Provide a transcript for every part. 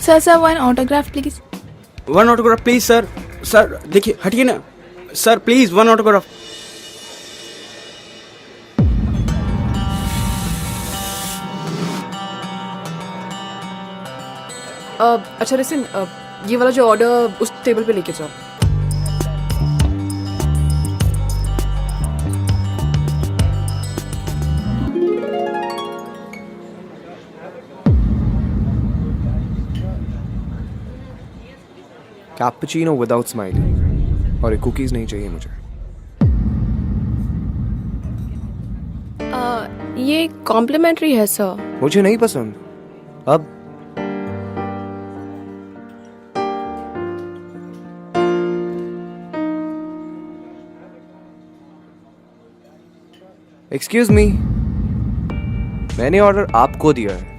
Sir one autograph please. One autograph please sir. Sir देखिए, हटिए ना सर, प्लीज वन ऑटोग्राफ। अच्छा listen, ये वाला जो ऑर्डर उस टेबल पे लेके जाओ। कैपुचिनो विदाउट स्माइली और एक कुकीज नहीं चाहिए मुझे। ये कॉम्प्लीमेंट्री है सर। मुझे नहीं पसंद। अब एक्सक्यूज मी, मैंने ऑर्डर आपको दिया है,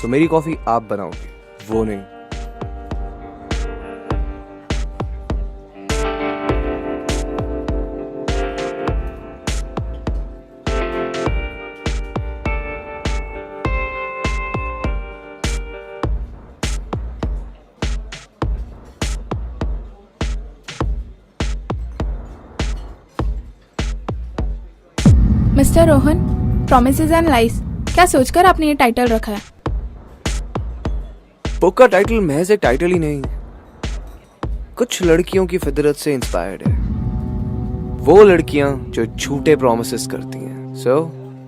तो मेरी कॉफी आप बनाओगे, वो नहीं। Mister Rohan, promises and lies, क्या सोचकर आपने ये टाइटल रखा है? बुक का टाइटल महज एक टाइटल ही नहीं, कुछ लड़कियों की फितरत से इंस्पायर्ड है। वो लड़कियां जो झूठे प्रॉमिसेस करती हैं। सो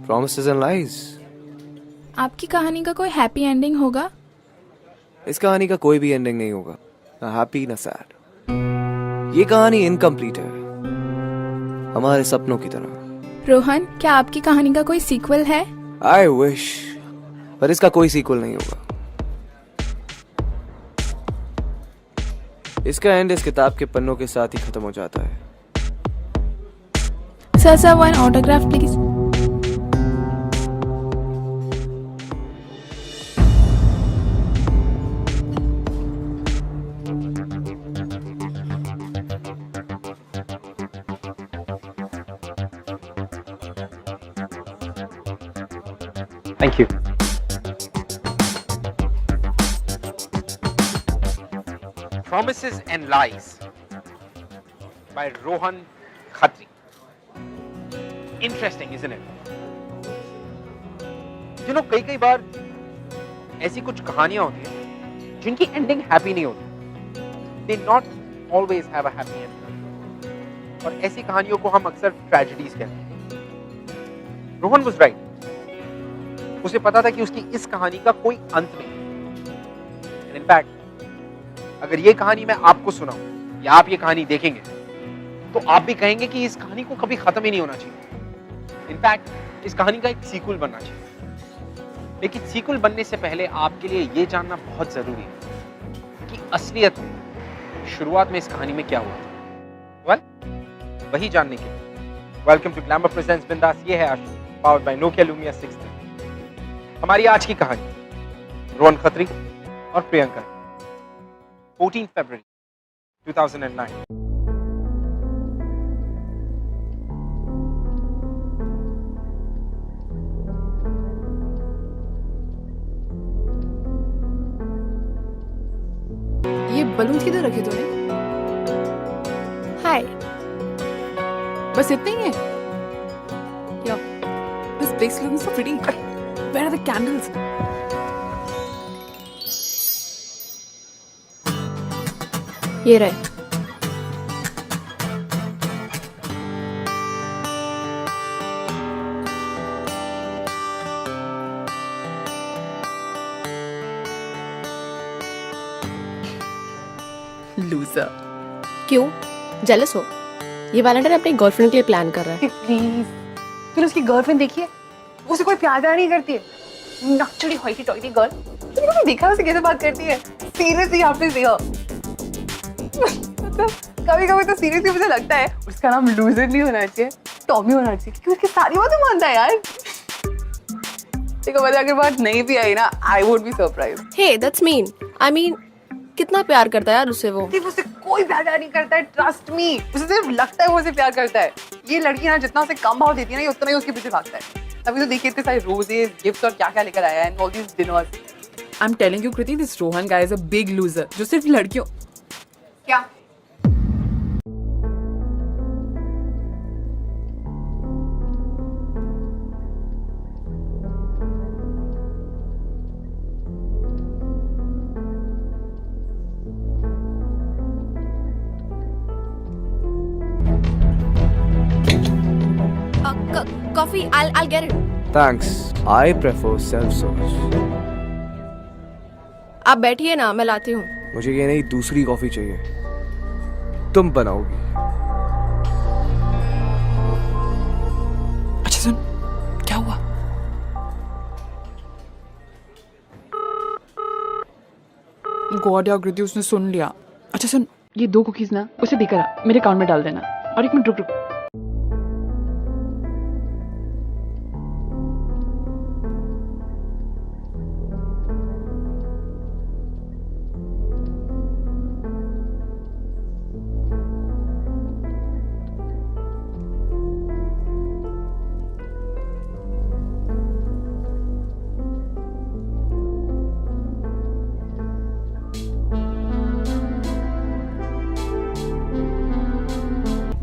प्रॉमिसेस एंड लाइज। आपकी कहानी का कोई हैप्पी एंडिंग होगा? इस कहानी का कोई भी एंडिंग नहीं होगा, ना हैप्पी ना सैड। ये कहानी इनकम्प्लीट है, हमारे सपनों की तरह। रोहन, क्या आपकी कहानी का कोई सीक्वल है? आई विश, पर इसका कोई सीक्वल नहीं होगा। इसका एंड इस किताब के पन्नों के साथ ही खत्म हो जाता है। Sir one autograph please. Thank you. Promises and Lies by Rohan Khatri. Interesting, isn't it? You know, कई बार ऐसी कुछ कहानियां होती हैं जिनकी एंडिंग हैप्पी नहीं होती। They not always have a happy ending. और ऐसी कहानियों को हम अक्सर ट्रेजेडीज कहते हैं। Rohan was right. उसे पता था कि उसकी इस कहानी का कोई अंत नहीं। इनफैक्ट अगर ये कहानी मैं आपको सुनाऊं या आप ये कहानी देखेंगे तो आप भी कहेंगे कि इस कहानी को कभी खत्म ही नहीं होना चाहिए। इनफैक्ट इस कहानी का एक सीक्वल बनना चाहिए। लेकिन सीक्वल बनने से पहले आपके लिए ये जानना बहुत जरूरी है कि असलियत में शुरुआत में इस कहानी में क्या हुआ था। वेल, वही जानने के लिए वेलकम टू ग्लैमर प्रेजेंट्स बिंदास। ये है आशु, पावर्ड बाय नोकिया लुमिया 60। हमारी आज की कहानी रोहन खत्री और प्रियंका, 14 फरवरी 2009। ये बलून किधर रखे तूने? हाय। बस इतने ही है? या this place looking so pretty. Where are the candles? ये रहे। लूजर। क्यों, जेलस हो? ये वैलेंटाइन अपनी गर्लफ्रेंड के लिए प्लान कर रहा है। प्लीज, तूने उसकी गर्लफ्रेंड देखी है? उसे कोई प्यार नहीं करती है। नकचड़ी होइटी टॉइटी गर्ल। तूने कभी देखा उसे कैसे बात करती है? सीरियसली आपने देखा? मतलब कभी-कभी तो सीरियसली मुझे लगता है उसका नाम लूजर नहीं होना चाहिए, टॉमी होना चाहिए, क्योंकि उसकी सारी बातें मानता है यार। देखो, वजह अगर बात नहीं भी आई ना, I would be surprise. Hey, that's mean. I mean, कितना प्यार करता है यार उससे वो। सिर्फ उसे कोई प्यार नहीं करता है, ट्रस्ट मी। उसे सिर्फ लगता है वो उसे प्यार करता है। ये लड़की ना जितना उसे कम भाव देती है ना, ये उतना ही उसके पीछे भागता है। तभी तो देखिए इतने सारे रोजेस, गिफ्ट्स और क्या क्या लेकर आया है, all these dinners. I am telling you Kriti, this Rohan guy is a big loser जो सिर्फ लड़कियों क्या? Coffee, I'll get it. Thanks. I prefer self-service. आप बैठिए ना, मैं लाती हूँ. मुझे ये नहीं, दूसरी कॉफी चाहिए. तुम बनाओगी. अच्छा सुन, क्या हुआ? गॉड यार कृति, उसने सुन लिया. अच्छा सुन, ये 2 कुकीज ना उसे देकर आ, मेरे अकाउंट में डाल देना. और 1 मिनट रुक.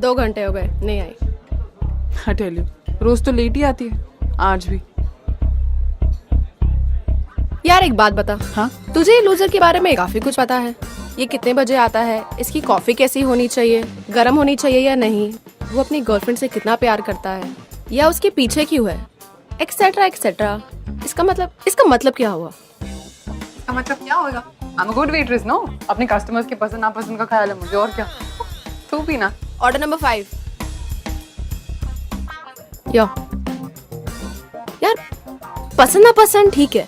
दो घंटे हो गए, नहीं आई. I tell you, रोज तो लेट ही आती है, आज भी. यार एक बात बता. हाँ? तुझे लूजर के बारे में काफी कुछ पता है. ये कितने बजे आता है, इसकी कॉफी कैसी होनी चाहिए, गर्म होनी चाहिए या नहीं, वो अपनी गर्लफ्रेंड से कितना प्यार करता है या उसके पीछे क्यों है, एक्सेट्रा एक्सेट्रा. इसका मतलब क्या हुआ? इसका मतलब क्या होगा? I'm a good waitress, no? अपने कस्टमर्स के पसंद नापसंद का ख्याल है मुझे, और क्या. तू भी ना. Order number 5. यार पसंद ना पसंद ठीक है,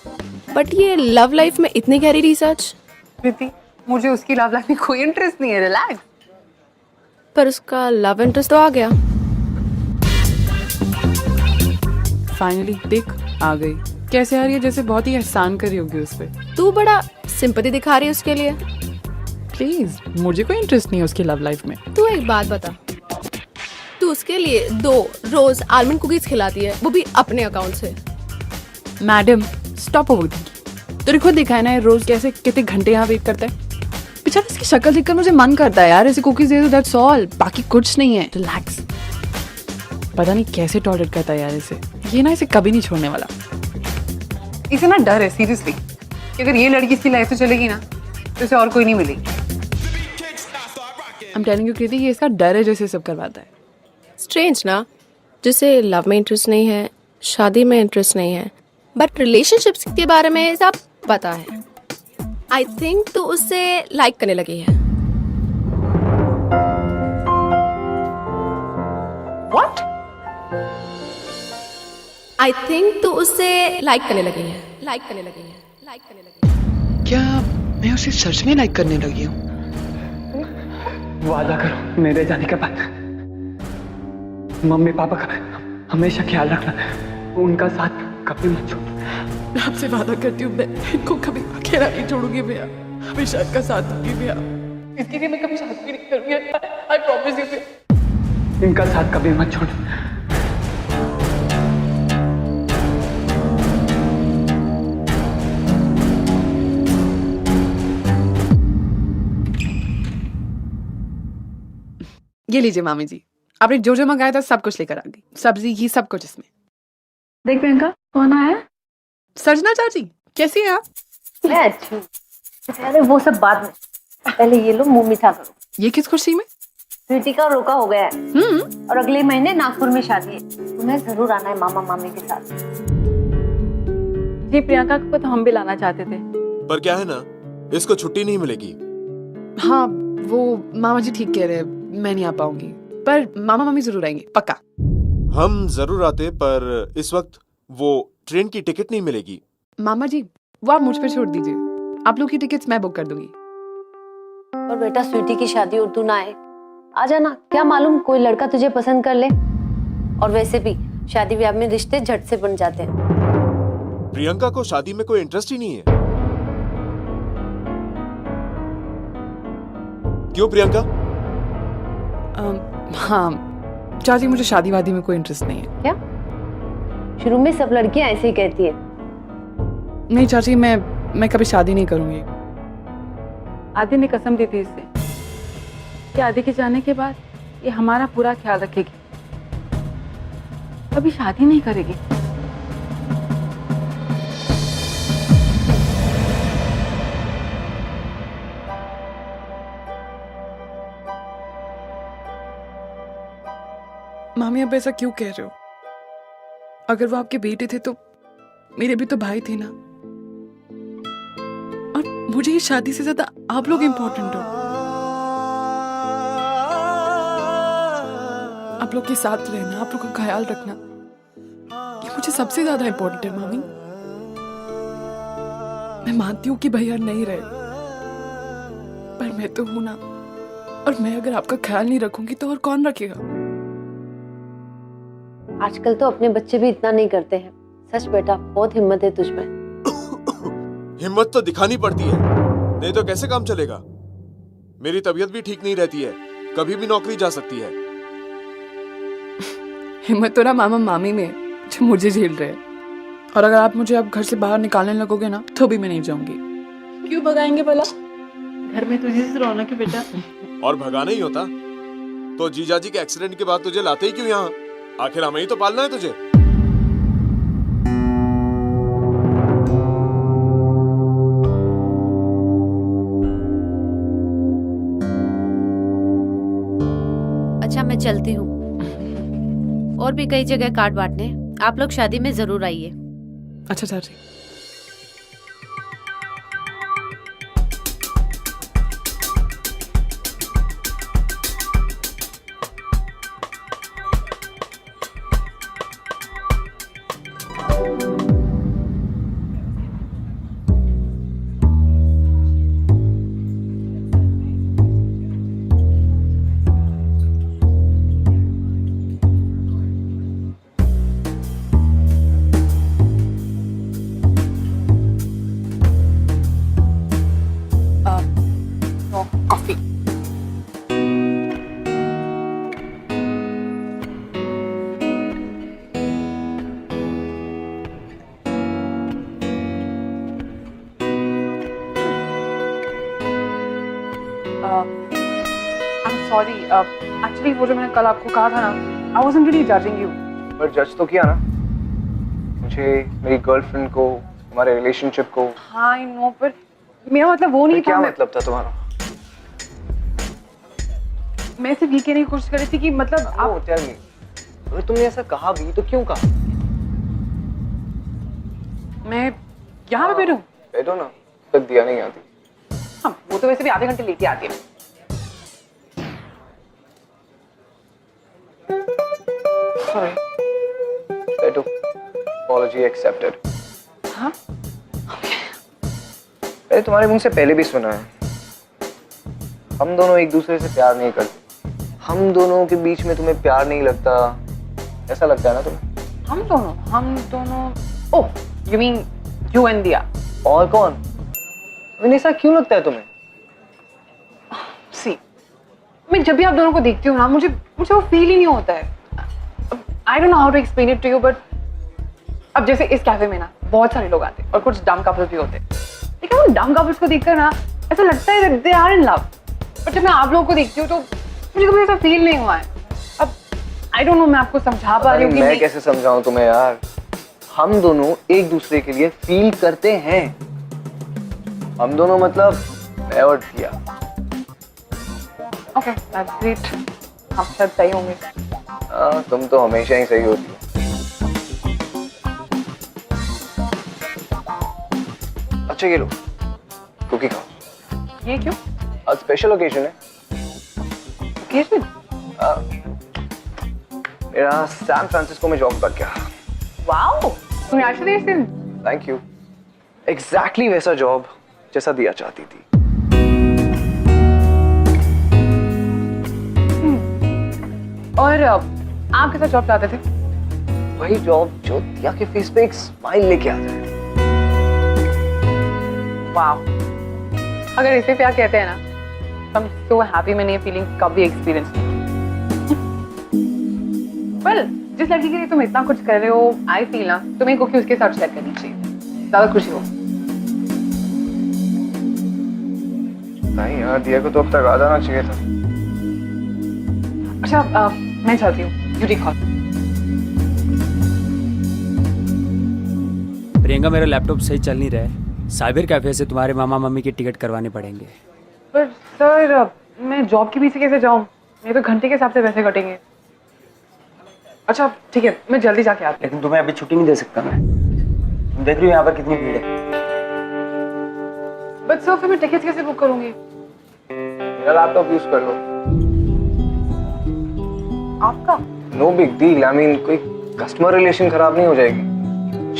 बट ये लव लाइफ में इतनी गहरी रिसर्च. कृति, मुझे उसकी लव लाइफ में कोई इंटरेस्ट नहीं है. रिलैक्स. पर उसका लव इंटरेस्ट तो आ गया. फाइनली देख, आ गई. कैसे आ रही है, जैसे बहुत ही एहसान करी होगी उस पे. तू बड़ा सिंपैथी दिखा रही है उसके लिए. प्लीज, मुझे कोई इंटरेस्ट नहीं है उसकी लव लाइफ में. तू एक बात बता, तू उसके लिए 2 रोज आलमंड कुकीज खिलाती है, वो भी अपने अकाउंट से. Madam stop over thinking. तेरे खुद दिखा है ना ये रोज कैसे कितने घंटे यहाँ वेट करता है. बेचारा, इसकी शक्ल देखकर मुझे मन करता है यार ऐसे कुकीज दे दो, दैट्स ऑल. बाकी कुछ नहीं है. रिलैक्स. पता नहीं कैसे टॉलरेट करता है यार इसे. ये ना इसे कभी नहीं छोड़ने वाला. इसे ना डर है सीरियसली कि अगर ये लड़की इसकी लाइफ से चलेगी ना तो इसे और कोई नहीं मिलेगी. I'm telling you कृति, ये इसका डर है जैसे सब करवाता है. स्ट्रेंज ना, जिसे लव में इंटरेस्ट नहीं है, शादी में इंटरेस्ट नहीं है, बट रिलेशनशिप्स के बारे में सब पता है. आई थिंक तू उससे लाइक करने लगी है. What? आई थिंक तू उससे लाइक करने लगी है. क्या मैं उसे सच में लाइक करने लगी हूँ? वादा करो मेरे जाने के बाद मम्मी पापा का हमेशा ख्याल रखना, उनका साथ कभी मत छोड़ो. आपसे वादा करती हूँ, मैं इनको कभी अकेला नहीं छोड़ूंगी भैया. हमेशा इनका साथ दूंगी भैया. इसके लिए मैं कभी शादी भी नहीं करूंगी. आई प्रॉमिस यू भैया. इनका साथ कभी मत छोड़ो. ये लीजिए मामी जी, आपने जो जो मंगाया था सब कुछ लेकर आ गई. सब्जी घी सब कुछ इसमें. देख प्रियंका, कौन आया? सर्जना चाची, कैसी है आप? मैं अच्छी हूँ. अरे वो सब बाद में, पहले ये लो मुंह मीठा करो. ये किस खुशी में? स्वीटी का रोका हो गया है और अगले महीने नागपुर में शादी है. तुम्हें जरूर आना है मामा मामी के साथ. जी प्रियंका को तो हम भी लाना चाहते थे, पर क्या है ना, इसको छुट्टी नहीं मिलेगी. हाँ, वो मामा जी ठीक कह रहे हैं, मैं नहीं आ पाऊंगी, पर मामा मम्मी जरूर आएंगे पक्का. हम जरूर आते, पर इस वक्त वो ट्रेन की टिकट नहीं मिलेगी. मामा जी, वो आप मुझ पे छोड़ दीजिए. आप लोग की टिकट्स मैं बुक कर दूंगी. और बेटा स्वीटी की शादी और तू ना आए, आ जाना. क्या मालूम कोई lड़का तुझे पसंद कर ले. और वैसे भी शादी ब्याह में रिश्ते झट से बन जाते हैं. प्रियंका को शादी में कोई इंटरेस्ट ही नहीं है. क्यों प्रियंका? हाँ चाची, मुझे शादी वादी में कोई इंटरेस्ट नहीं है. क्या? शुरू में सब लड़कियां ऐसे ही कहती है. नहीं चाची, मैं मैं कभी शादी नहीं करूंगी। आदि ने कसम दी थी इससे कि आदि के जाने के बाद ये हमारा पूरा ख्याल रखेगी, कभी शादी नहीं करेगी। मामी अब ऐसा क्यों कह रहे हो? अगर वो आपके बेटे थे तो मेरे भी तो भाई थे ना। और मुझे ये शादी से ज्यादा आप लोग इम्पोर्टेंट हो। आप लोग के साथ रहना, आप लोग का ख्याल रखना, ये मुझे सबसे ज्यादा इम्पोर्टेंट है मामी। मैं मानती हूँ कि भैया नहीं रहे, पर मैं तो हूं ना। और मैं अगर आपका ख्याल नहीं रखूंगी तो और कौन रखेगा? आजकल तो अपने बच्चे भी इतना नहीं करते हैं। सच बेटा, बहुत हिम्मत है तुझमें। हिम्मत तो दिखानी पड़ती है, नहीं तो कैसे काम चलेगा। मेरी तबीयत भी ठीक नहीं रहती है, कभी भी नौकरी जा सकती है। हिम्मत तो ना मामा मामी में है, जो मुझे झेल रहे हैं। और अगर आप मुझे अब घर से बाहर निकालने लगोगे ना तो भी मैं नहीं जाऊंगी। क्यों भगाएंगे भला? घर में तुझे से रौनक है बेटा। और भगाना ही होता तो जीजाजी के एक्सीडेंट के बाद तुझे लाते ही क्यों यहाँ? आखिर हमें ही तो पालना है तुझे। अच्छा, मैं चलती हूँ। और भी कई जगह कार्ड बांटने, आप लोग शादी में जरूर आइए। अच्छा चाची। कॉफी। I'm sorry. Actually, वो जो मैंने कल आपको कहा था ना, I wasn't really judging you. पर जज तो किया ना मुझे, मेरी गर्लफ्रेंड को, हमारे रिलेशनशिप को। हाँ, I know, पर मेरा मतलब वो नहीं था। क्या मतलब था तुम्हारा? मैं सिर्फ ये कहने की कोशिश कर रही थी कि मतलब आप टेल मी, अगर तुमने ऐसा कहा भी तो क्यों कहा? मैं यहाँ पे बैठूं? बैठो ना, तक दिया नहीं आती। हाँ, वो तो वैसे भी आधे घंटे लेके आती है। Sorry. बैठो, apology accepted। हाँ? मैंने तुम्हारे मुंह से पहले भी सुना है, हम दोनों एक दूसरे से प्यार नहीं करते। हम दोनों के बीच में तुम्हें प्यार नहीं लगता, ऐसा लगता है ना तुम्हें? हम दोनों। ओह, you mean you and दिया? और कौन? मैंने ऐसा क्यों लगता है तुम्हें? See, मैं जब भी आप दोनों को देखती हूँ ना, मुझे वो फील ही नहीं होता है। I don't know how to explain it to you, but अब जैसे इस कैफे में ना बहुत सारे लोग आते हैं और कुछ डम कपल्स भी होते हैं, लेकिन उन डम कपल्स को देखकर ना ऐसा लगता है that they are in love। पर जब मैं आप लोगों को देखती हूँ तो मुझे कभी ऐसा फील नहीं हुआ है। अब I don't know मैं आपको समझा पा रही हूँ कि मैं कैसे समझाऊं तुम्हें यार? हम दोनों एक दूसरे के लिए फील करते हैं। हम दोनों मतलब मैं और दिया। Okay, that's great। आप शायद सही होंगे। हाँ, तुम तो हमेशा ही सही होती हो। अच्छा ये लो, कुकी खाओ। ये क्यों? आज स्पेशल ओकेजन है। ओकेजन? मेरा सैन फ्रांसिस्को में जॉब लग गया। Wow, congratulation. Thank you. Exactly वैसा जॉब जैसा दिया चाहती थी। और आप कैसा जॉब चाहते थे? वही जॉब जो दिया के फेस पे एक स्माइल लेके आ जाए। वाओ, अगर इसे प्यार कहते हैं ना, I'm so happy मैंने ये फीलिंग कभी एक्सपीरियंस नहीं। Well, जिस लड़की के लिए तुम इतना कुछ कर रहे हो, I feel ना तुम्हें कुकी उसके साथ शेयर करनी चाहिए, ज्यादा खुशी हो। नहीं यार, दिया को तो अब तक आ जाना चाहिए था। अच्छा मैं चलती हूँ, यू रिकॉल। प्रियंका, मेरा लैपटॉप सही चल नहीं रहा है। साइबर कैफे से तुम्हारे मामा मम्मी की टिकट करवाने पड़ेंगे। पर सर मैं जॉब के पीछे कैसे जाऊँ? मेरे तो घंटे के हिसाब से पैसे कटेंगे। अच्छा ठीक है, मैं जल्दी जाके आती हूँ। लेकिन तुम्हें अभी छुट्टी नहीं दे सकता मैं। तुम देख रही हो यहाँ पर कितनी भीड़ है। बट सर फिर मैं टिकट कैसे बुक करूँगी? मेरा लैपटॉप यूज कर लो। आपका? No big deal, I mean कोई कस्टमर रिलेशन खराब नहीं हो जाएगी।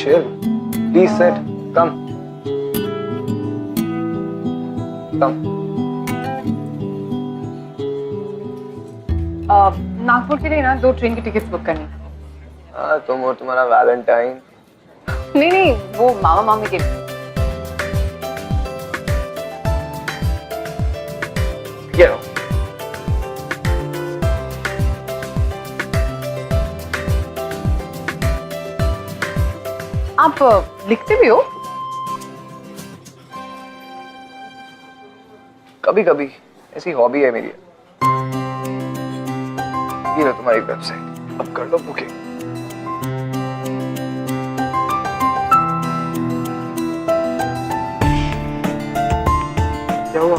Chill, please sit, come come. Nagpur के लिए ना 2 ट्रेन की टिकट्स बुक करनी। तुम और तुम्हारा वैलेंटाइन। नहीं नहीं, वो मामा मामी के लिए। ये लो। आप लिखते भी हो? कभी कभी ऐसी हॉबी है मेरी। ये लो तुम्हारी वेबसाइट, अब कर लो बुकिंग। क्या हुआ?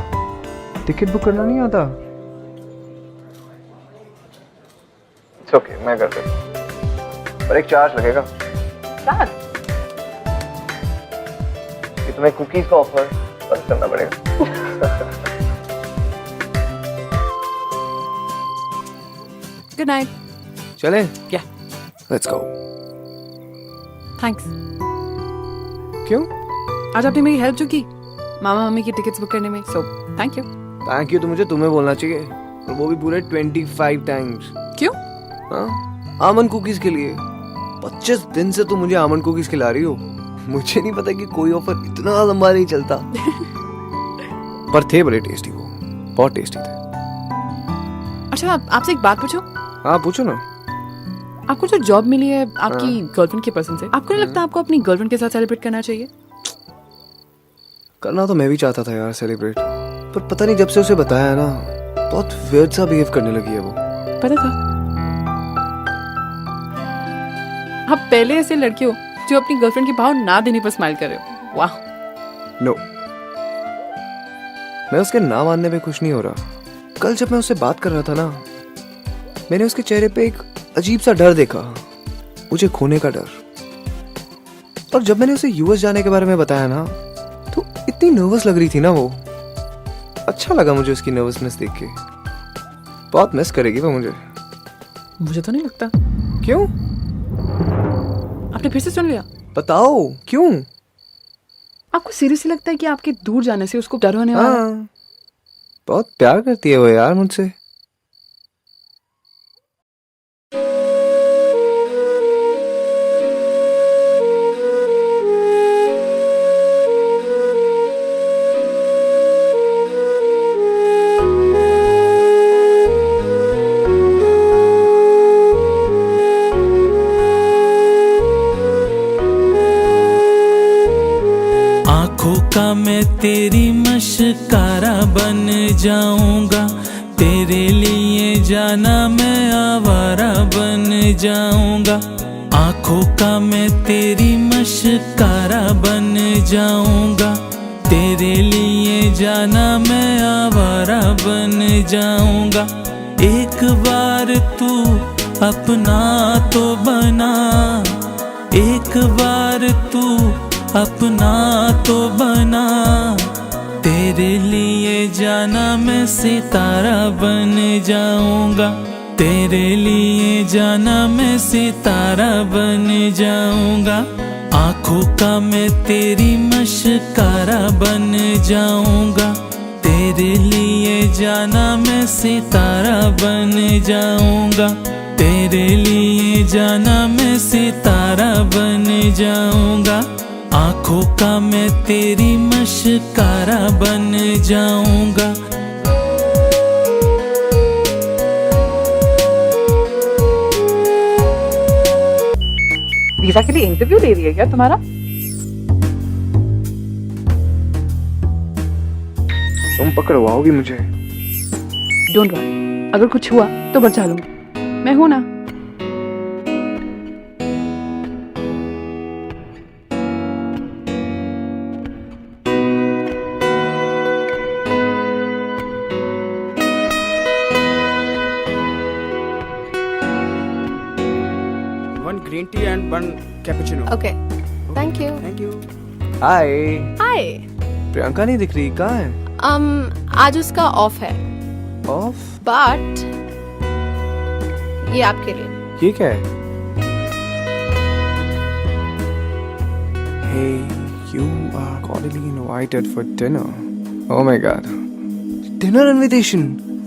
टिकट बुक करना नहीं आता? इट्स ओके, मैं कर देता, पर एक चार्ज लगेगा। चार्ज? ये तुम्हें कुकीज का ऑफर बंद करना पड़ेगा। Good night. चले क्या? Let's go. थैंक्स। क्यों? आज आपने मेरी हेल्प जो की मामा मम्मी की टिकट्स बुक करने में, so thank you. Thank you तो मुझे तुम्हें बोलना चाहिए, और वो भी पूरे 25 टाइम्स। क्यों? हाँ, आमंड कुकीज के लिए। 25 दिन से तुम मुझे आमंड कुकीज खिला रही हो। मुझे नहीं पता कि कोई ऑफर इतना लंबा नहीं चलता। पर थे बड़े टेस्टी, वो बहुत टेस्टी थे। अच्छा आपसे एक बात पूछूं? हाँ पूछो ना। आपको जो जॉब मिली है आपकी गर्लफ्रेंड की पसंद से, आपको नहीं लगता आपको अपनी गर्लफ्रेंड के साथ सेलिब्रेट करना चाहिए? करना तो मैं भी चाहता था यार सेलिब्रेट, पर पता नहीं जब से उसे बताया है ना, बहुत वियर्ड सा बिहेव करने लगी है वो। पता था। आप पहले ऐसे लड़के हो जो अपनी गर्लफ्रेंड की भाव ना देने पर स्माइल कर रहे हो। वाह। नो, मैं उसके ना मानने पे खुश नहीं हो रहा। कल जब मैं उससे बात कर रहा था ना, मैंने उसके चेहरे पे एक अजीब सा डर देखा, मुझे खोने का डर। और जब मैंने उसे यूएस जाने के बारे में बताया ना, तो इतनी नर्वस लग रही थी ना वो। अच्छा लगा मुझे उसकी नर्वसनेस देख के। बहुत मिस करेगी वो मुझे। मुझे तो नहीं लगता। क्यों? आपने फिर से सुन लिया? बताओ क्यों? आपको सीरियसली लगता है कि आपके दूर जाने से उसको डर होने वाला है? हाँ, बहुत प्यार करती है वो यार मुझसे। आँखों का मैं तेरी मशकारा बन जाऊंगा, तेरे लिए जाना मैं आवारा बन जाऊंगा। आँखों का मैं तेरी मशकारा बन जाऊंगा, तेरे लिए जाना मैं आवारा बन जाऊंगा। एक बार तू अपना तो बना, एक बार तू अपना तो बना, तेरे लिए जाना मैं सितारा बन जाऊंगा, तेरे लिए जाना मैं सितारा बन जाऊंगा। आँखों का मैं तेरी मशकारा बन जाऊंगा, तेरे लिए जाना मैं सितारा बन जाऊंगा, तेरे लिए जाना मैं सितारा बन जाऊंगा। आँखों का मैं तेरी मशकारा बन जाऊंगा। वीजा के लिए इंटरव्यू दे रही है क्या तुम्हारा? तुम पकड़वाओगी मुझे? डोंट वरी, अगर कुछ हुआ तो बचा लूंगा, मैं हूं ना। One green tea and one cappuccino. Okay, thank you. Thank you. हाय। हाय। प्रियंका नहीं दिख रही, कहाँ है? आज उसका ऑफ है, ऑफ? बट ये आपके लिए। ये क्या है? Hey, you are cordially invited for dinner. Oh my god. Dinner invitation,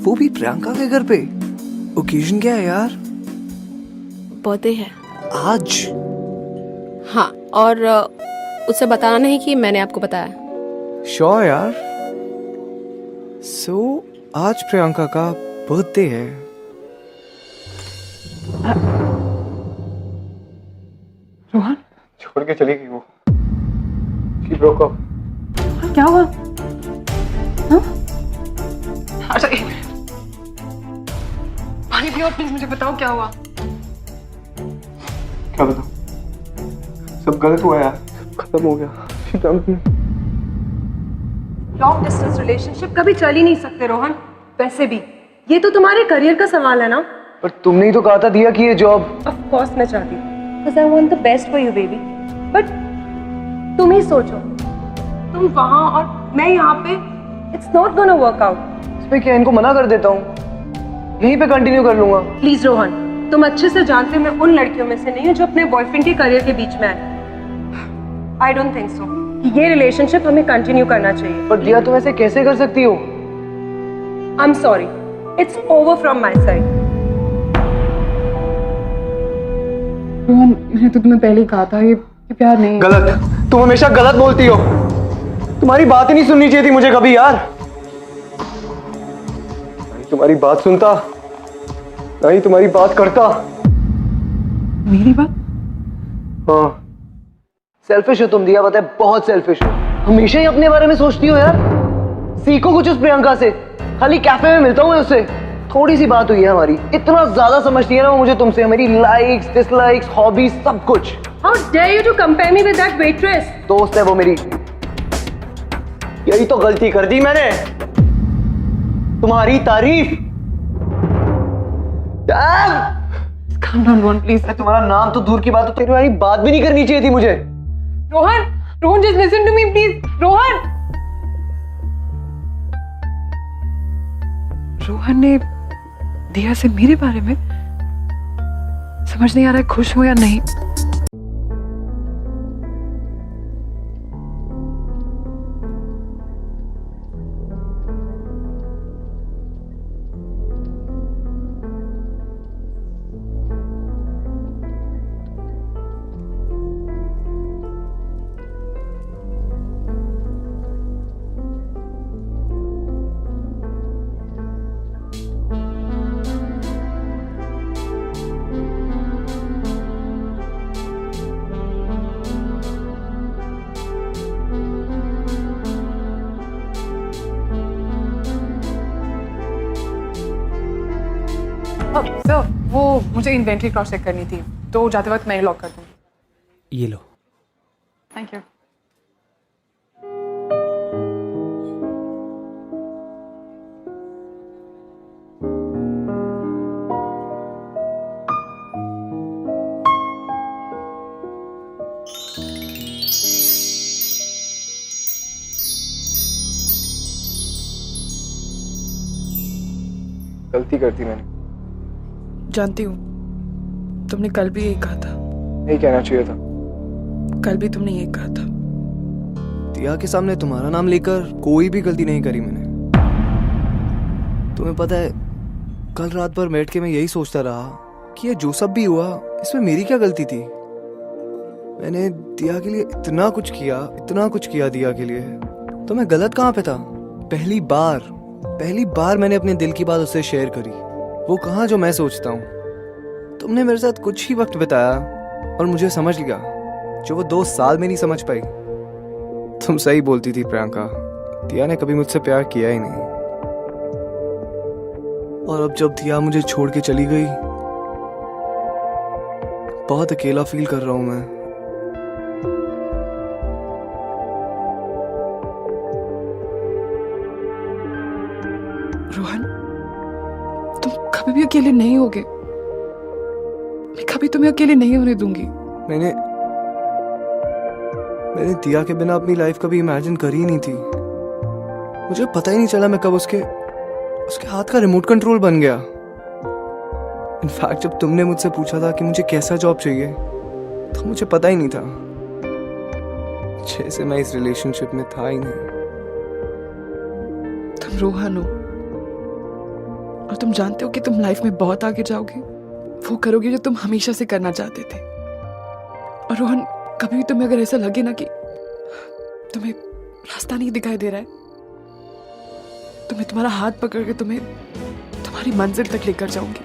वो भी प्रियंका के घर पे। ओकेजन क्या है यार? बर्थडे है आज? हाँ, और उसे बताना नहीं कि मैंने आपको बताया। श्योर यार। सो आज प्रियंका का बर्थडे है। रोहन, छोड़ के चली गई वो। She broke up. क्या हुआ? हाँ? अच्छा, एक मिनट। पानी पियो प्लीज, मुझे बताओ क्या हुआ। क्या बताऊं? सब गलत हुआ यार, खत्म हो गया। She dumped me. Long distance relationship कभी चल ही नहीं सकते रोहन। वैसे भी ये तो तुम्हारे करियर का सवाल है ना। पर तुमने ही तो कहा था दिया कि ये जॉब। ऑफ कोर्स मैं चाहती हूँ, because I want the best for you baby. But तुम ही सोचो, तुम वहाँ और मैं यहाँ पे, it's not gonna work out. इसमें क्या, इनको मना कर देता हूँ, यहीं पे कंटिन्यू कर लूंगा। प्लीज रोहन, तुम अच्छे से जानते हो मैं उन लड़कियों में से नहीं हूँ जो अपने बॉयफ्रेंड के करियर के बीच में आए। आई डोंट थिंक सो कि ये रिलेशनशिप हमें कंटिन्यू करना चाहिए। पर दिया, तुम ऐसे कैसे कर सकती हो? I am sorry, it's over from my side. Rohan, मैंने तो तुम्हें पहले ही कहा था ये प्यार नहीं। गलत, तुम हमेशा गलत बोलती हो। तुम्हारी बात ही नहीं सुननी चाहिए थी मुझे कभी यार। नहीं तुम्हारी बात सुनता, नहीं तुम्हारी बात करता। मेरी बात? हाँ, सेल्फिश हो तुम दिया, पता है, बहुत सेल्फिश हो। हमेशा ही अपने बारे में सोचती हो यार। सीखो कुछ उस प्रियंका से। खाली कैफे में मिलता हूँ मैं उससे, थोड़ी सी बात हुई है हमारी, इतना ज्यादा समझती है ना वो मुझे तुमसे, मेरी लाइक्स डिसलाइक्स हॉबीज सब कुछ। How dare you to compare me with that waitress? दोस्त है वो मेरी। यही तो गलती कर दी मैंने, तुम्हारी तारीफ। Calm down, Rohan, please. तुम्हारा नाम तो दूर की बात, तो तुम्हारी बात भी नहीं करनी चाहिए थी मुझे। Rohan, Rohan, just listen to me, please. Rohan, Rohan ने दिया से मेरे बारे में, समझ नहीं आ रहा है खुश हूं या नहीं। सर, वो मुझे इन्वेंट्री क्रॉस चेक करनी थी, तो जाते वक्त मैं लॉक कर दूंगी। ये लो। Thank you. गलती करती मैंने, जानती हूँ, तुमने कल भी यही कहा था। नहीं कहना चाहिए था। कल भी तुमने यही कहा था। दिया के सामने तुम्हारा नाम लेकर कोई भी गलती नहीं करी मैंने। तुम्हें पता है, कल रात भर बैठ के मैं यही सोचता रहा कि ये जो सब भी हुआ इसमें मेरी क्या गलती थी। मैंने दिया के लिए इतना कुछ किया दिया के लिए, तो मैं गलत कहाँ पे था? पहली बार मैंने अपने दिल की बात उससे शेयर करी, वो कहाँ जो मैं सोचता हूँ। तुमने मेरे साथ कुछ ही वक्त बिताया और मुझे समझ लिया, जो वो 2 साल में नहीं समझ पाई। तुम सही बोलती थी प्रियंका, दिया ने कभी मुझसे प्यार किया ही नहीं, और अब जब दिया मुझे छोड़ के चली गई, बहुत अकेला फील कर रहा हूं मैं। रोहन, तुम कभी भी अकेले नहीं होगे। मैं कभी तुम्हें अकेले नहीं होने दूंगी। मैंने दिया के बिना अपनी लाइफ कभी इमेजिन करी नहीं थी। मुझे पता ही नहीं चला मैं कब उसके हाथ का रिमोट कंट्रोल बन गया। इनफैक्ट जब तुमने मुझसे पूछा था कि मुझे कैसा जॉब चाहिए, तो मुझे पता ही नहीं था, जैसे मैं इस रिलेशनशिप में था ही नहीं। तुम रोहन हो, और तुम जानते हो कि तुम लाइफ में बहुत आगे जाओगे। वो करोगे जो तुम हमेशा से करना चाहते थे। और रोहन, कभी भी तुम्हें अगर ऐसा लगे ना कि तुम्हें रास्ता नहीं दिखाई दे रहा है, तो मैं तुम्हारा हाथ पकड़ के तुम्हें तुम्हारी मंजिल तक लेकर जाऊंगी।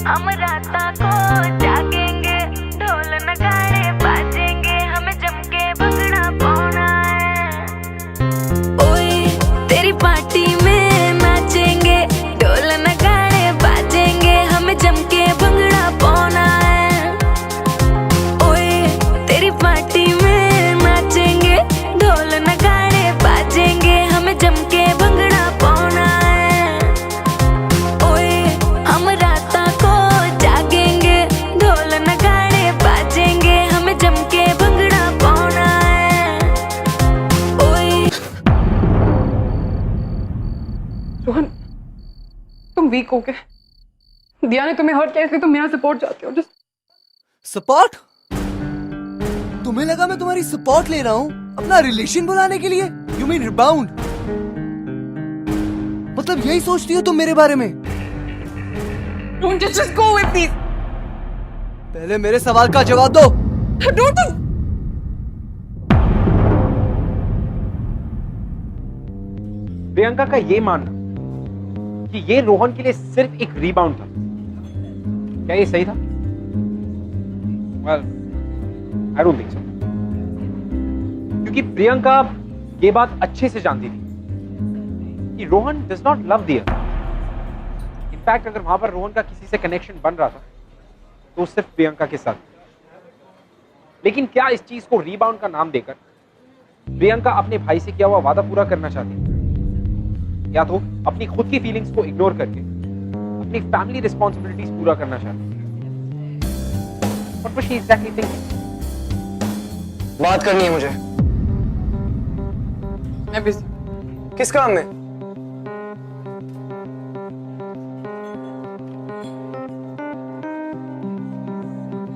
हम राता को जागेंगे, ढोल नगाड़े बाजेंगे, हमें जम के भंगड़ा पाना है। ओए तेरी पार्टी में नाचेंगे, ढोल नगाड़े बाजेंगे, हमें जम के भंगड़ा पाना है। ओए तेरी पार्टी में नाचेंगे, ढोल नगाड़े बाजेंगे, हमें जम के भंगड़ा पाना है। ओए हम राता को जागेंगे, ढोल नगाड़े बाजेंगे, हमें जम के भंगड़ा पाना है। ओए रोहन, तुम वीक हो गए। दिया ने तुम्हें हर्ट किया, इसलिए तुम मेरा सपोर्ट चाहते हो। Just support? तुम्हें लगा मैं तुम्हारी सपोर्ट ले रहा हूँ अपना रिलेशन बनाने के लिए? You mean rebound? मतलब यही सोचती हो तुम मेरे बारे में? Don't just go away please. पहले मेरे सवाल का जवाब दो। डोंट। प्रियंका का ये मानना कि ये रोहन के लिए सिर्फ एक रीबाउंड था, क्या ये सही था? Well, I don't think so. क्योंकि प्रियंका ये बात अच्छे से जानती थी कि रोहन does not love दिया। इनफैक्ट अगर वहां पर रोहन का किसी से कनेक्शन बन रहा था तो सिर्फ प्रियंका के साथ। लेकिन क्या इस चीज को रीबाउंड का नाम देकर प्रियंका अपने भाई से किया हुआ वादा पूरा करना चाहती है, या तो अपनी खुद की फीलिंग्स को इग्नोर करके अपनी फैमिली रिस्पॉन्सिबिलिटीज पूरा करना चाहती है? What was she exactly thinking? बात करनी है मुझे। मैं बिजी। किस काम में?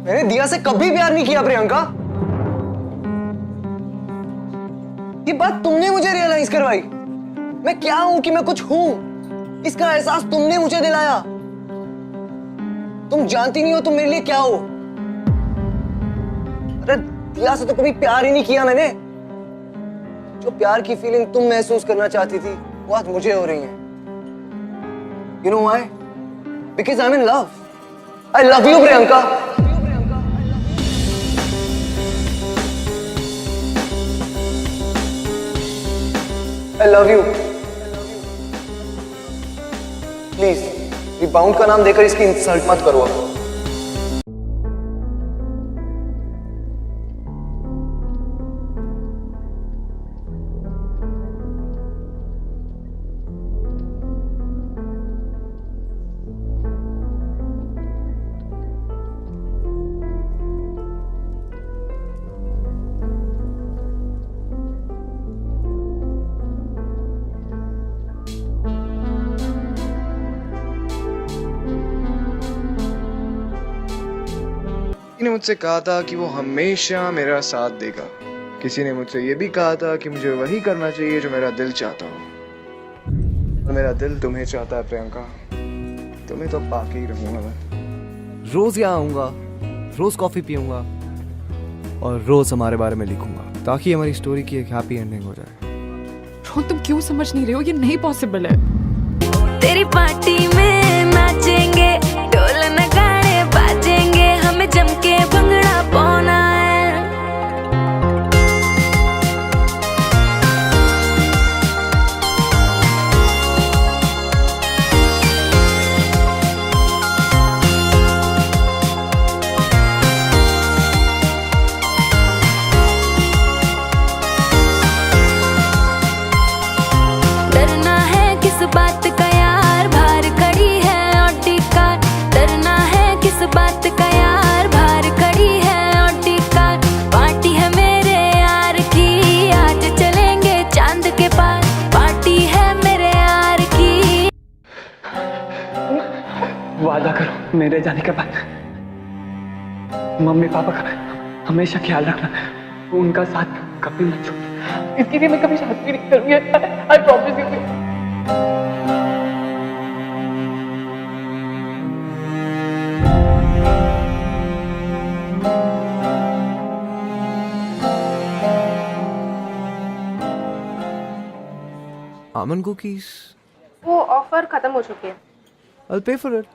मैंने दिया से कभी प्यार नहीं किया प्रियंका। ये बात तुमने मुझे रियलाइज करवाई। मैं क्या हूं कि मैं कुछ हूं, इसका एहसास तुमने मुझे दिलाया। तुम जानती नहीं हो तुम मेरे लिए क्या हो। अरे दिया से तो कभी प्यार ही नहीं किया मैंने। जो प्यार की फीलिंग तुम महसूस करना चाहती थी वो आज मुझे हो रही है। You know why? Because I'm in love. I love you, Priyanka. I love you. Please rebound का नाम देकर इसकी इंसल्ट मत करो। किसी ने मुझसे कहा था कि वो हमेशा मेरा साथ देगा। किसी ने मुझसे ये भी कहा था कि मुझे वही करना चाहिए जो मेरा दिल चाहता हो। और मेरा दिल तुम्हें चाहता है प्रियंका। तुम्हें तो पाके ही रहूंगा मैं। रोज यहाँ आऊंगा, रोज कॉफी पीऊंगा और रोज हमारे बारे में लिखूंगा, ताकि हमारी स्टोरी की एक हैप्पी एंडिंग हो जाए। रोहन, तुम क्यों समझ नहीं रहे हो? ये नहीं पॉसिबल है। तेरी पार्टी में नाच नाचेंगे ढोल नगाड़े बाजेंगे हमें जम के भंगड़ा पाना है। डरना है किस बात का यार बाहर खड़ी है ऑडी कार। डरना है किस बात का यार बाहर खड़ी है ऑडी कार। पार्टी है मेरे यार की आज चलेंगे चांद के पार। पार्टी है मेरे यार की। वादा करो मेरे जाने के बाद मम्मी पापा का हमेशा ख्याल रखना, उनका साथ कभी मत छोड़ना। इसके लिए मैं कभी शादी नहीं करूंगी। I promise you. Almond cookies. वो ऑफर खत्म हो चुकी है। I'll pay for it.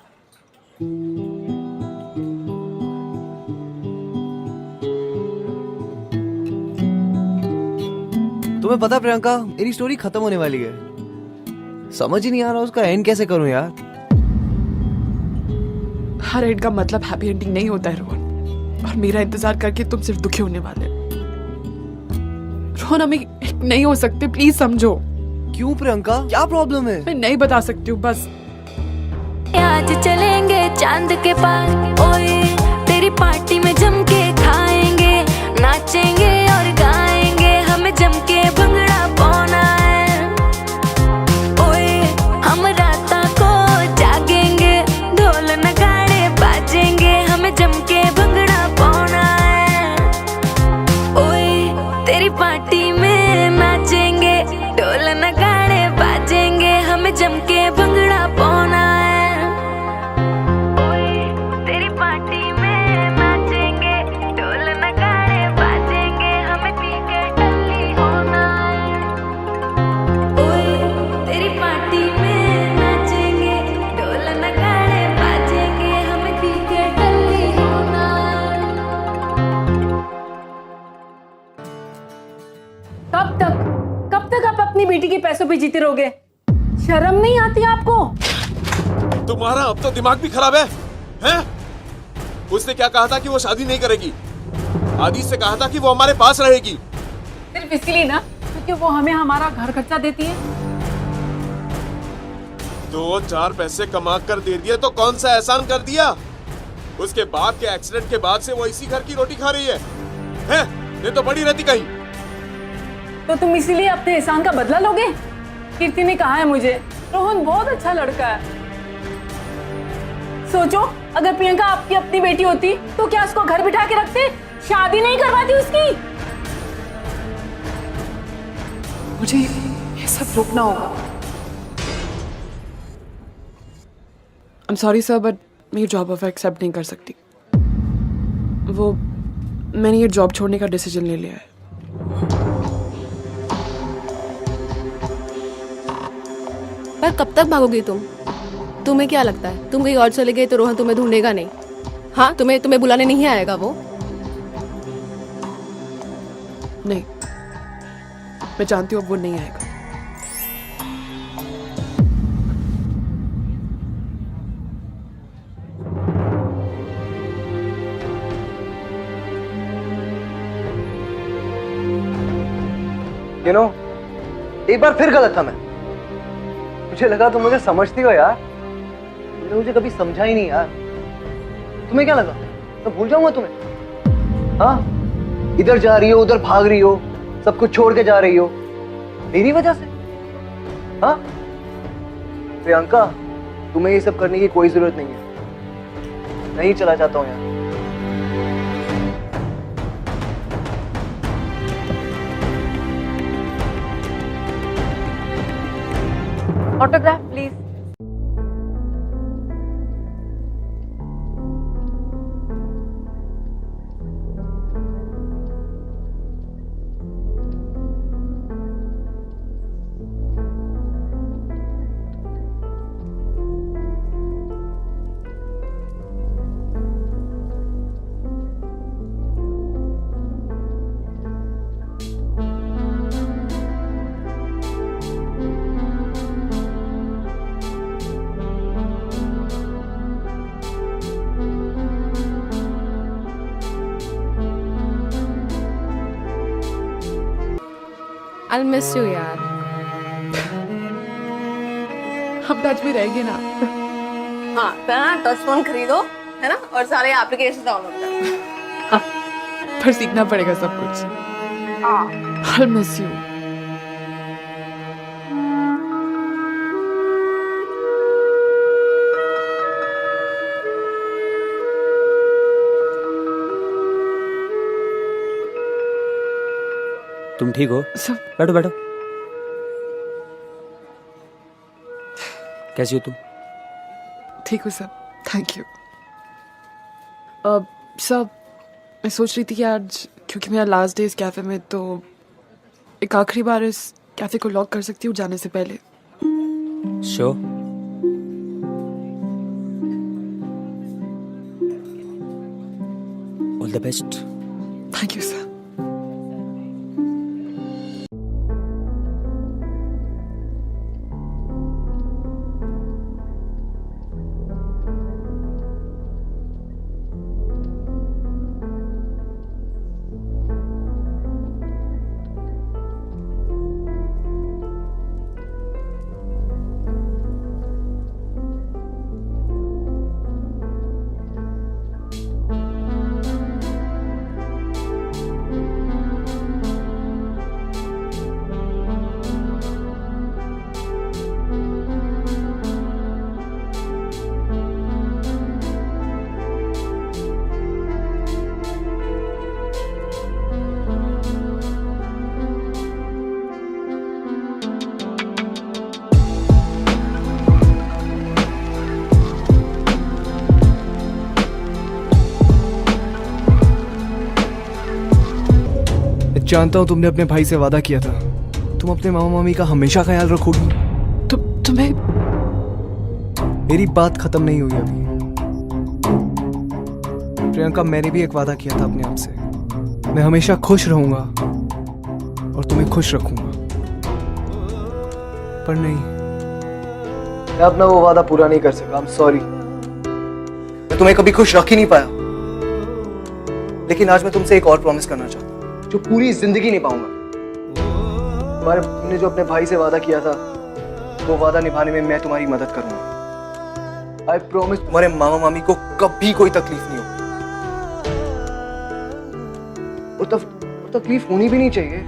तुम्हें पता प्रियंका, मेरी स्टोरी खत्म होने वाली है। समझ ही नहीं आ रहा उसका एंड कैसे करूं यार। हर एंड का मतलब हैप्पी एंडिंग नहीं होता है रोहन, और मेरा इंतजार करके तुम सिर्फ दुखी होने वाले। रोहन हम एक नहीं हो सकते, प्लीज समझो। क्यों प्रियंका, क्या प्रॉब्लम है? मैं नहीं बता सकती हूँ बस। आज चलेंगे चांद के पार ओए तेरी पार्टी में जम के खाएंगे नाचेंगे और गाएंगे हमें जम के भंगड़ा पाना है। ओए हम रात को जागेंगे ढोल नगाड़े बाजेंगे हमें जम के भंगड़ा पाना है। ओए तेरी पार्टी में नाचेंगे ढोल नगाड़े बाजेंगे हमें जम के भंगड़ा पाना है। तेरी पार्टी में नाचेंगे ढोल नगाड़े बाजेंगे हमें पी के टल्ली होना है। ओए तेरी पार्टी में नाचेंगे ढोल नगाड़े बाजेंगे हमें पी के टल्ली होना है। कब तक आप अपनी बेटी के पैसों पे जीते रहोगे? शर्म नहीं आती आपको? तुम्हारा अब तो दिमाग भी खराब है, हैं? उसने क्या कहा था कि वो शादी नहीं करेगी। आदि से कहा था कि वो हमारे पास रहेगी। सिर्फ इसलिए ना क्योंकि वो हमें हमारा घर खर्चा देती है। 2-4 पैसे कमा कर दे दिए तो कौन सा एहसान कर दिया। उसके बाप के एक्सीडेंट के बाद से वो इसी घर की रोटी खा रही है, हैं? ये तो बड़ी रहती कहीं। तो तुम इसीलिए अपने एहसान का बदला लोगे? कीर्ति ने कहा है मुझे रोहन बहुत अच्छा लड़का है। सोचो अगर प्रियंका आपकी अपनी बेटी होती तो क्या उसको घर बिठा के रखते, शादी नहीं करवाती उसकी? मुझे ये सब रोकना होगा। I'm sorry sir, but मैं ये जॉब ऑफर एक्सेप्ट नहीं कर सकती। वो मैंने ये जॉब छोड़ने का डिसीजन ले लिया है। पर कब तक भागोगी तुम? तुम्हें क्या लगता है तुम कहीं और चले गए तो रोहन तुम्हें ढूंढेगा नहीं? हाँ, तुम्हें बुलाने नहीं आएगा वो? नहीं, मैं जानती हूँ अब वो नहीं आएगा। You know, एक बार फिर गलत था मैं। मुझे लगा तुम मुझे समझती हो यार। तुमने मुझे कभी समझा ही नहीं यार। तुम्हें क्या लगा मैं भूल जाऊंगा तुम्हें? हाँ, इधर जा रही हो उधर भाग रही हो, सब कुछ छोड़ के जा रही हो मेरी वजह से। हाँ प्रियंका, तुम्हें ये सब करने की कोई जरूरत नहीं है। नहीं चला जाता हूँ यार। Autograph please. I'll miss you यार. हम टच में रहेंगे ना. हाँ, तो ना टच फोन खरीदो, है ना? और सारे एप्लीकेशन डाउनलोड करो. पर सीखना पड़ेगा सब कुछ. I'll miss you. तुम ठीक हो? सब बैठो बैठो. कैसी हो तुम? ठीक हो सब. Thank you. सब मैं सोच रही थी कि आज क्योंकि मेरा लास्ट डे इस कैफे में, तो एक आखिरी बार इस कैफे को लॉक कर सकती हूँ जाने से पहले. Show all the best. Thank you sir. जानता हूँ तुमने अपने भाई से वादा किया था, तुम अपने मामा मामी का हमेशा ख्याल रखोगी. तुम्हें मेरी बात खत्म नहीं हुई अभी. प्रियंका, मैंने भी एक वादा किया था अपने आप से. मैं हमेशा खुश रहूंगा और तुम्हें खुश रखूंगा. पर नहीं, मैं अपना वो वादा पूरा नहीं कर सका. I'm sorry. मैं तुम्हें कभी खुश रख ही नहीं पाया. लेकिन आज मैं तुमसे एक और प्रॉमिस करना चाहता हूँ जो पूरी जिंदगी निभाऊंगा. तुमने जो अपने भाई से वादा किया था, वो वादा निभाने में मैं तुम्हारी मदद करूंगा. आई प्रॉमिस तुम्हारे मामा मामी को कभी कोई तकलीफ नहीं होगी. और तकलीफ होनी भी नहीं चाहिए.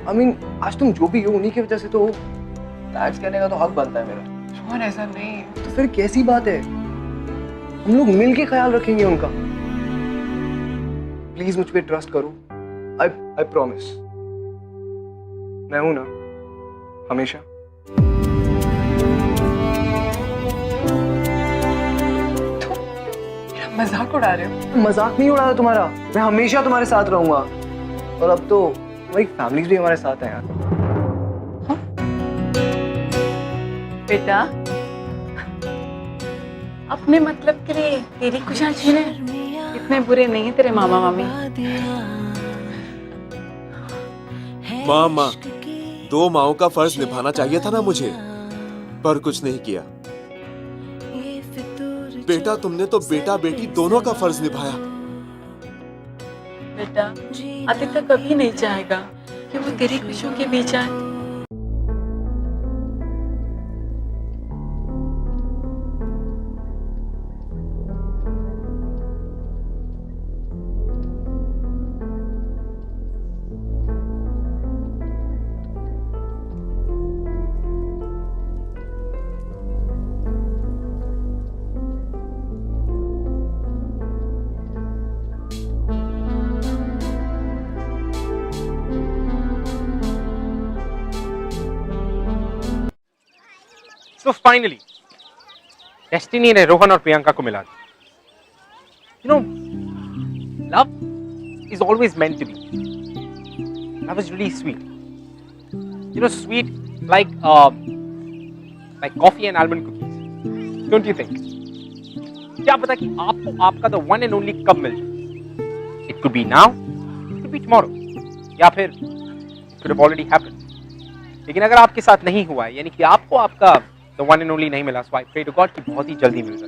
I mean, आज तुम जो भी हो उन्हीं की वजह से तो हो. थैंक्स कहने का तो हक बनता है मेरा. और ऐसा नहीं. तो फिर कैसी बात है? हम लोग मिल के ख्याल रखेंगे उनका. प्लीज मुझ पे ट्रस्ट करो. I promise. मैं हूं ना हमेशा. मजाक उड़ा रहे हो? मजाक नहीं उड़ा रहा तुम्हारा. मैं हमेशा तुम्हारे साथ रहूंगा. और अब तो हमारी फैमिलीज भी हमारे साथ है यार. बेटा, अपने मतलब के लिए तेरी खुशियां छीने इतने बुरे नहीं है तेरे मामा मामी. माँ, 2 माओं का फर्ज निभाना चाहिए था ना मुझे, पर कुछ नहीं किया. बेटा, तुमने तो बेटा बेटी दोनों का फर्ज निभाया. बेटा, आदित्य कभी नहीं चाहेगा कि वो तेरी खुशियों के बीच आए. So finally, डेस्टिनी ने रोहन और प्रियंका को मिला दिया. You know, love is always meant to be. Love is really sweet. You know, sweet like coffee and almond cookies. Don't you think? क्या पता कि आपको आपका the one and only कब मिल जाए. It could be now, it could be tomorrow, या फिर it could have already happened. लेकिन अगर आपके साथ नहीं हुआ है, यानी कि आपको आपका the one and only नहीं मिला, so I pray to God कि बहुत ही जल्दी मिल जाए.